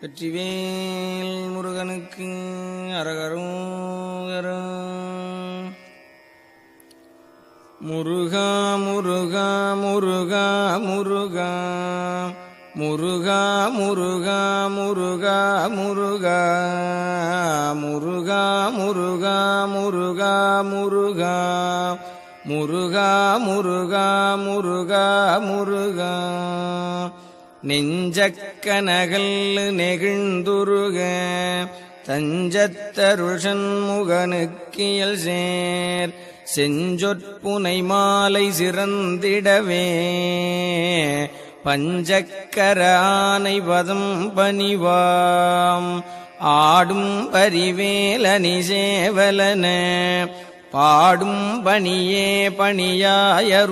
வெற்றிவேல் முருகனுக்கு அரகரோகரா. முருகா முருகா முருகா முருகா முருகா முருகா முருகா முருகா முருகா முருகா முருகா முருகா முருகா முருகா முருகா முருகா. நெஞ்சக்கனகல் நெகிழ்ந்துருக தஞ்சத்தருள் சண்முகனுக்கியல் சேர் செஞ்சொற்புனை மாலை சிறந்திடவே பஞ்சக்கர ஆனை பதம் பணிவாம் ஆடும் பரிவேலனி சேவலன பாடும் பணியே பணியாயருள்வாய்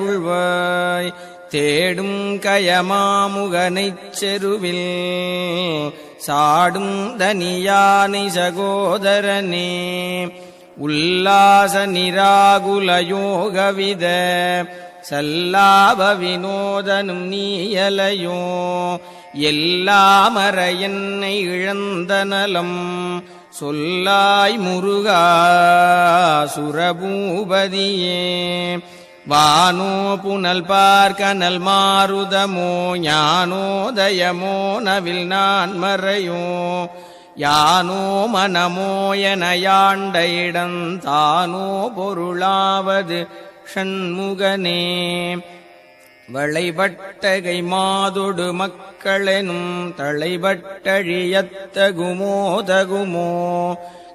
தேடும் கயமாமுகனைச் செருவில் சாடும் தனியானை சகோதரனே உல்லாச நிராகுல யோகவித சல்லாப வினோதனும் நீயலையோ எல்லாமற என்னை இழந்த நலம் சொல்லாய் முருகா சுரபூபதியே. வானோ புனல் பார்க்கனல் மாருதமோ ஞானோதயமோ நவில் நான் மறையோ யானோ மனமோ என யாண்ட இடந்தானோ பொருளாவது ஷண்முகனே. வளைபட்டகை மாதொடு மக்களெனும் தளைபட்டழியத்தகுமோ தகுமோ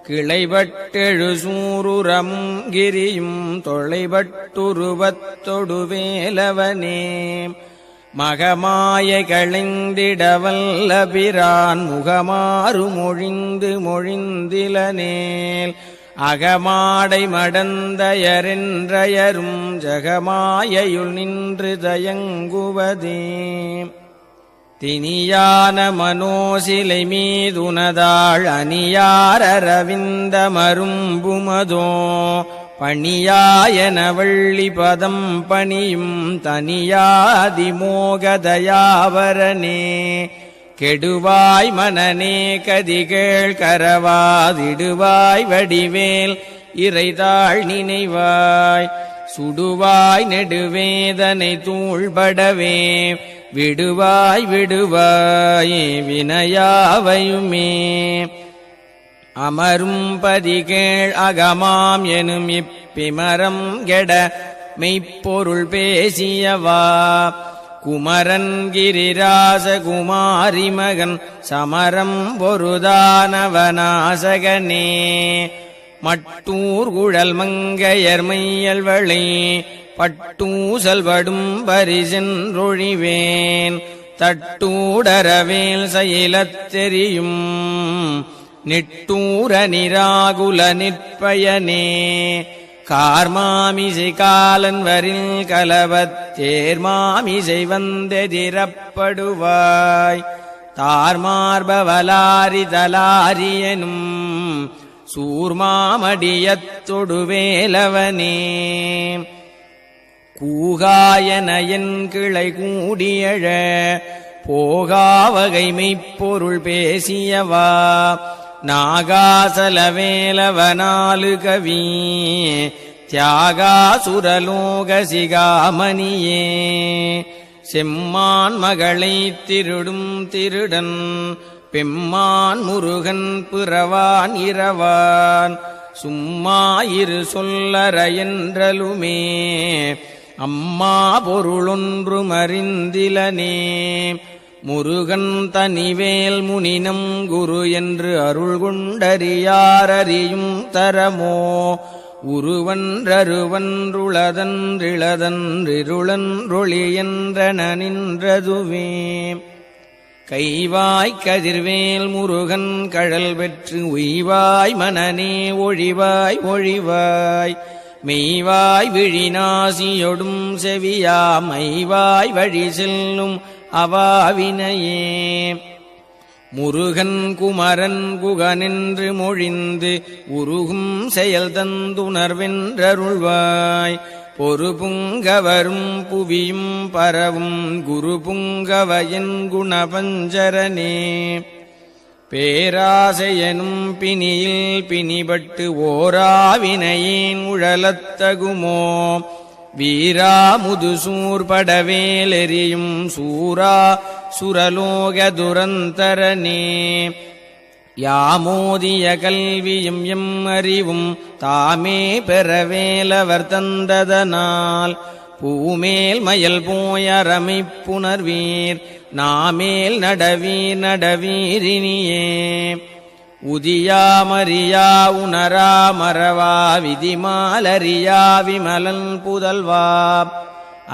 கிளைபட்டெழு சூருரமும் கிரியும் தொளைபட்டுருவத்தொடு வேலவனே. மகமாய களைந்திடவல்ல பிரான் முகமாறு மொழிந்து மொழிந்திலனேல் அகமாடை மடந்தயரென்றயரும் ஜகமாயையுள் நின்று தயங்குவதே. தினியான மனோசிலை மீதுனதாள் அணியாரரவிந்த மரும்புமதோ பணியாயன வள்ளி பதம் பணியும் தனியாதிமோகதயாவரனே. கெடுவாய் மனநே கதிகேள் கரவாதிடுவாய் வடிவேல் இறைதாள் நினைவாய் சுடுவாய் நெடுவேதனை தூள்படவே விடுவாய் விடுவாய் வினையாவையுமே. அமரும் பதிகேள் அகமாம் எனும் இப்பிமரம் கெட மெய்ப்பொருள் பேசியவா குமரன் கிரிராச குமாரி மகன் சமரம் பொருதானவனாசகனே. மட்டூர் குழல் மங்கையர் மையல்வளை பட்டூசல் படும் பரிசென்றொழிவேன் தட்டூடரவேல் செயலத் தெரியும் நிட்டூர நிராகுல நிற்பயனே. கார்மாமிசை காலன் வரில் கலவத் தேர்மாமிசை வந்தெதிரப்படுவாய் தார்மார்பவலாரி தலாரியனும் சூர்மாமடியத்தொடு வேலவனே. கூகாயன என் கிளை கூடியழ போகாவகைமைப்பொருள் பேசியவா நாகாசலவேலவனாலு கவி தியாகாசுரலோக சிகாமணியே. செம்மான் மகளை திருடும் திருடன் பெம்மான் முருகன் பிறவான் இரவான் சும்மாயிரு சொல்லற என்றலுமே அம்மா பொருளொன்றும் அறிந்திலனே. முருகன் தனிவேல் முனினம் குரு என்று அருள் கொண்டறியாரறியும் தரமோ உருவன்றருவன்றுளதன்றிளதன்றிருளன்றொளி என்றன நின்றதுவே. கைவாய் கதிர்வேல் முருகன் கழல் பெற்று உய்வாய் மனநே ஒழிவாய் ஒழிவாய் மெய்வாய் விழிநாசியொடும் செவியா மைவாய் வழி செல்லும் அவாவினையே. முருகன் குமரன் குகனென்று மொழிந்து உருகும் செயல் தந்துணர்வென்றருள்வாய் பொறுபுங்கவரும் புவியும் பரவும் குரு புங்கவயன் குணபஞ்சரனே. பேராசையனும் பிணியில் பிணிபட்டு ஓராவினையேன் உழலத்தகுமோ வீரா முதுசூர் படவேலெறியும் சூரா சுரலோக துரந்தரனே யாமோதிய கல்வியும் எம் அறிவும் தாமே பெறவேலவர் தந்ததனால் பூமேல் மயல் போயரமைப் புணர்வீர் நாமேல் நடவீர் நடவீரினியே உதியாமறியா உணரா மறவா விதிமாலறியா விமலன் புதல்வா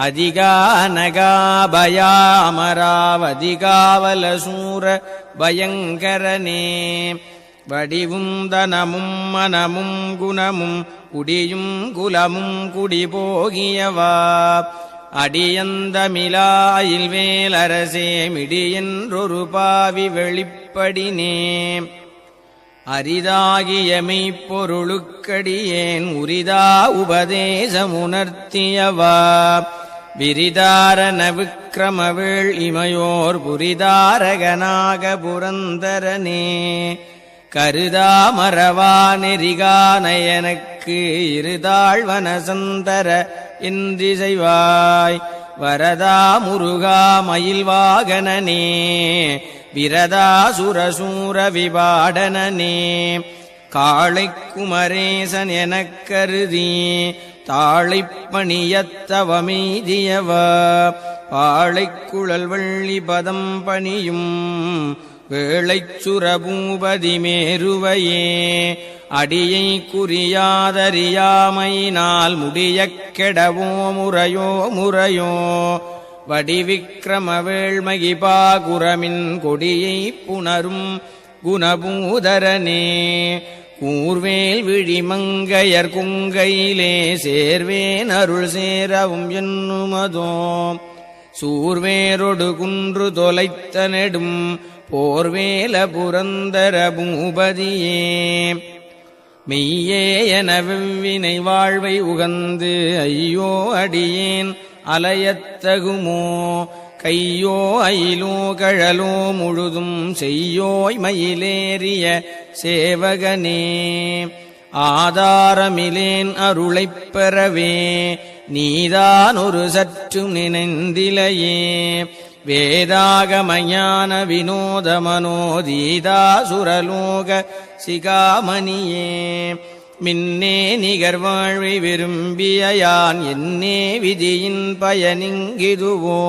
அதிகா நகாபயா அமராவதிகாவல சூர பயங்கரனே வடிவும் தனமும் மனமும் குணமும் குடியும் குலமும் குடிபோகியவா அடியந்தமிலாயில் வேலரசே மிடியென்றொரு பாவி வெளிப்படினே அரிதாகிய மெய்ப்பொருளுக்கடியேன் உரிதா உபதேசமுணர்த்தியவா விரிதாரண விக்கிரமவேள் இமையோர் புரிதாரகனாக புரந்தரனே கருதா மறவா நெறிகா நயனக்கு இருதாழ்வனசந்தர இன்றிசைவாய் வரதா முருகா மயில்வாகனனே விரதா சுரசூர விபாடனனே காளைக் குமரேசன் எனக் கருதி தாளைப்பணியத்தவமெய்தியவா பாளைக் குழல் வள்ளி பதம் பணியும் வேளைச் சுரபூபதி மேருவையே அடியை குறியாதறியாமையினால் முடியக் கெடவோ முறையோ முறையோ வடிவிக்கிரம வேள்மகிபா குரமின் கொடியைப் புணரும் குணபூதரனே கூர்வேல் விழிமங்கையர் குங்கையிலே சேர்வேன் அருள் சேரவும் என்னுமதோ சூர்வேரொடு குன்று தொலைத்த நெடும் போர்வேல புரந்தர பூபதியே மெய்யே என வெவ்வினை வாழ்வை உகந்து ஐயோ அடியேன் அலையத்தகுமோ கையோ அயிலோ கழலோ முழுதும் செய்யோய் மயிலேறிய சேவகனே ஆதாரமிலேன் அருளைப் பெறவே நீதான் ஒரு சற்றும் நினைந்திலையே வேதாகமஞான வினோத மனோதீதா சுரலோக சிகாமணியே மின்னே நிகர் வாழ்வை விரும்பிய யான் என்னே விதியின் பயனிங்கிதுவோ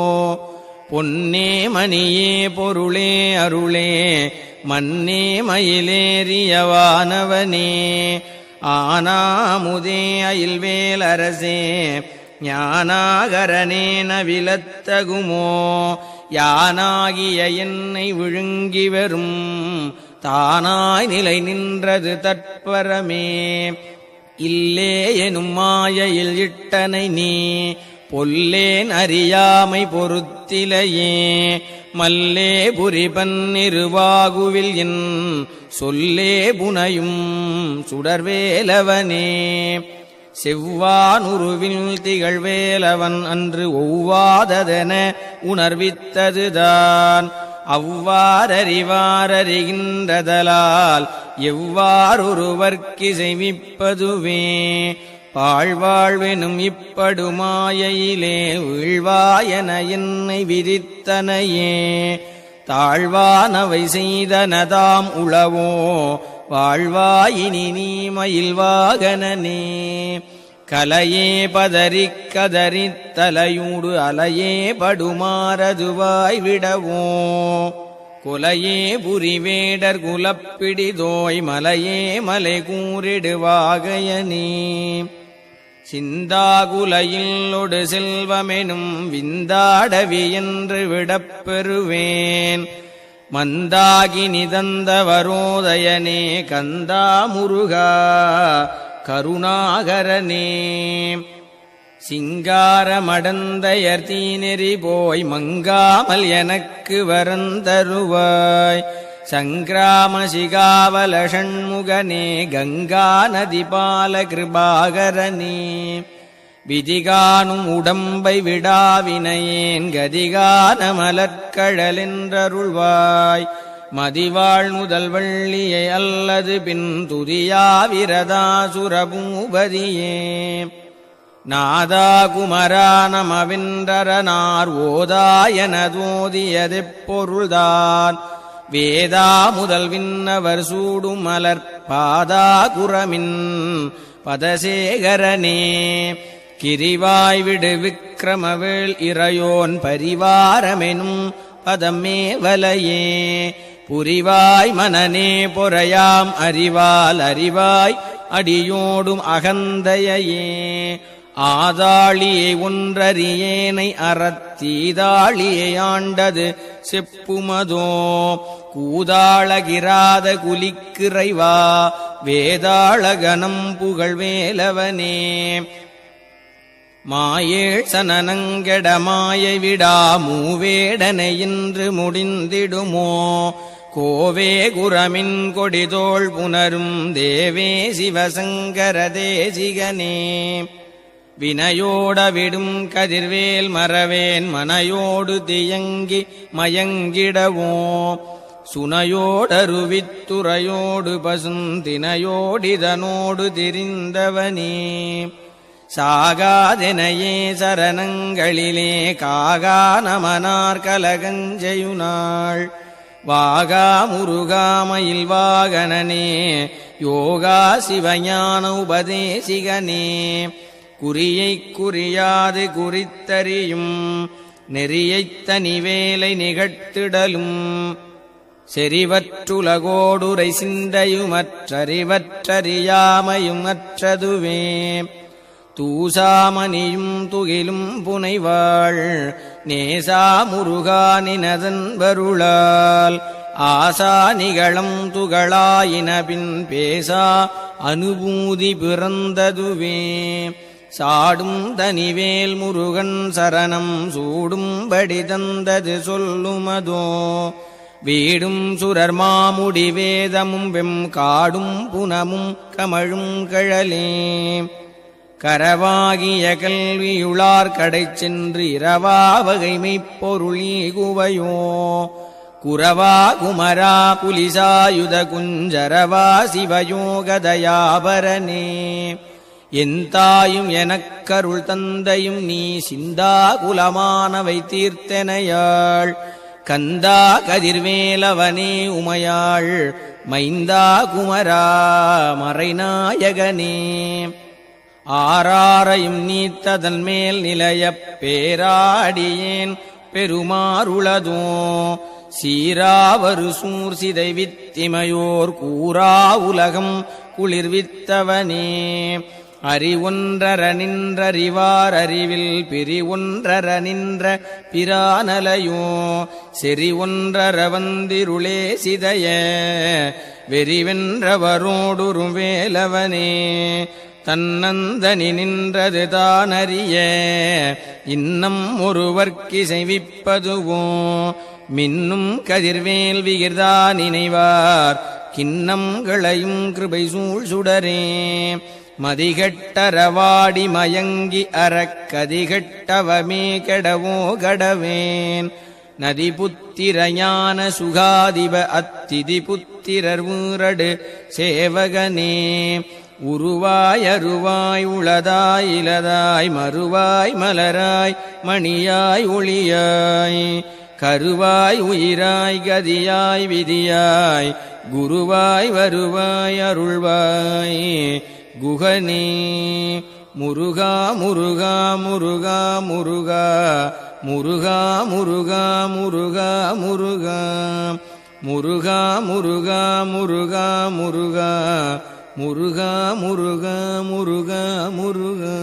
பொன்னே மணியே பொருளே அருளே மன்னே மயிலேறியவானவனே ஆனாமுதே அயில்வேலரசே ஞானாகரனே நவிலத்தகுமோ யானாகிய என்னை விழுங்கி வரும் தானாய் நிலை நின்றது தற்பரமே இல்லே எனும் மாயையில் இட்டனை நீ பொல்லேன் அறியாமை பொறுத்திலையே மல்லே புரிபன்னிருவாகுவில் என் சொல்லே புனையும் சுடர்வேலவனே செவ்வானுருவில் திகழ்வேலவன் அன்று ஒவ்வாததென உணர்வித்ததுதான் அவ்வாறறிவாரறிகின்றதலால் எவ்வாறொருவர்க்கு செய்விப்பதுவே பாழ்வாழ்வெனும் இப்படுமாயையிலே வீழ்வாயன என்னை விதித்தனையே தாழ்வானவை செய்தனதாம் உளவோ வாழ்வாயினி நீ மயில்வாகனனே கலையே பதறிக் கதறித் தலையூடு அலையே படுமாறதுவாய் விடவோ குலையே புரிவேடர் குலப்பிடிதோய் மலையே மலை கூறிடுவாகையனே சிந்தாகுலையில் ஒடு செல்வமெனும் விந்தாடவி என்று விடப்பெறுவேன் மந்தாகி நிதந்தவரோதயனே கந்தா முருகா கருணாகரனே சிங்காரமடந்தையர் தீநெறி போய் மங்காமல் எனக்கு வரந்தருவாய் சங்கிராம சிகாவல ஷண்முகனே கங்கா நதி பால கிருபாகரனே விதிகானும் உடம்பை விடாவினையேன் கதிகான மலர்கழலென்றருள்வாய் மதிவாழ் முதல் வள்ளியை அல்லது பின் துதியாவிரதாசுர பூபதியே நாதா குமரா நமவின்றரனார் ஓதாயனதோதியதெப்பொருள்தான் வேதா முதல் விண்ணவர் சூடும் மலர் பாதா குரமின் பதசேகரனே கிரிவாய் விடு விக்கிரமவேள் இறையோன் பரிவாரமெனும் பதமே வலையே புரிவாய் மனநே பொறையாம் அறிவால் அறிவாய் அடியோடும் அகந்தையே ஆதாளியை ஒன்றறியேனை அறத்தீதாளியை ஆண்டது செப்புமதோ கூதாளகிராத குலிக்கிறைவா வேதாளகனம் புகழ்வேலவனே மாயேழ் சனனங்கெட மாயை விடா மூவேடனை இன்று முடிந்திடுமோ கோவே குரமின் கொடிதோள் புனரும் தேவே சிவசங்கர தேசிகனே வினையோட விடும் கதிர்வேல் மறவேன் மனையோடு தியங்கி மயங்கிடவோ சுனையோடருவித்துறையோடு பசுந்தினையோடிதனோடு திரிந்தவனே சாகாதெனையே சரணங்களிலே காகா நமனார் கலகஞ்செயுனாள் வாகா முருகாமயில் வாகனனே யோகா சிவஞான உபதேசிகனே குறியைக் குறியாது குறித்தறியும் நெறியைத் தனிவேலை நிகழ்த்திடலும் செறிவற்றுலகோடுரை சிந்தையுமற்றறிவற்றறியாமையும் அற்றதுவே தூசாமணியும் துகிலும் புனைவாள் நேசா முருகானினதன் வருளால் ஆசா நிகழம் துகளாயினபின் பேசா அனுபூதி பிறந்ததுவே சாடும் தனிவேல் முருகன் சரணம் சூடும்படி தந்தது சொல்லுமதோ வீடும் சுரர் மாமுடி வேதமும் வெம் காடும் புனமும் கமழும் கழலே கரவாகிய கல்வியுளார் கடை சென்று இரவா வகைமைப் பொருளீகுவையோ குரவா குமரா புலிசாயுத குஞ்சரவா சிவயோகதயாபரனே என் தாயும் எனக்கருள் தந்தையும் நீ சிந்தா குலமானவை தீர்த்தனையாள் கந்தா கதிர்வேலவனே உமையாள் மைந்தா குமரா மறைநாயகனே ஆராரையும் நீத்ததன் மேல் நிலையப் பேராடியேன் பெருமாறுளதோ சீராவரு சூர் சிதை வித்திமையோர் கூறா உலகம் குளிர்வித்தவனே அறிவொன்றர நின்றறிவார் அறிவில் பிரிவொன்றர நின்ற பிரானலையோ செறி ஒன்றர வந்திருளே சிதைய வெறிவென்றவரோடுரும் வேலவனே தன்னந்தனி நின்றது தானறிய இன்னம் ஒருவர்க்கிசைவிப்பதுவோ மின்னும் கதிர்வேல் விகிர்தா நினைவார் கிண்ணம் களையும் கிருபை சூழ் சுடரே மதிகட்டரவாடி மயங்கி அறக்கதிகட்டவமே கெடவோ கடவேன் நதி புத்திரஞான சுகாதிப அத்திதி புத்திரர் ஊரடு சேவகனே உருவாய் அருவாய் உளதாய் இலதாய் மறுவாய் மலராய் மணியாய் ஒளியாய் கருவாய் உயிராய் கதியாய் விதியாய் குருவாய் வருவாய் அருள்வாய் குகனே முருகா முருகா முருகா முருகா முருகா முருகா முருகா முருகா முருகா முருகா முருகா முருகா முருகா முருகா முருகா முருகா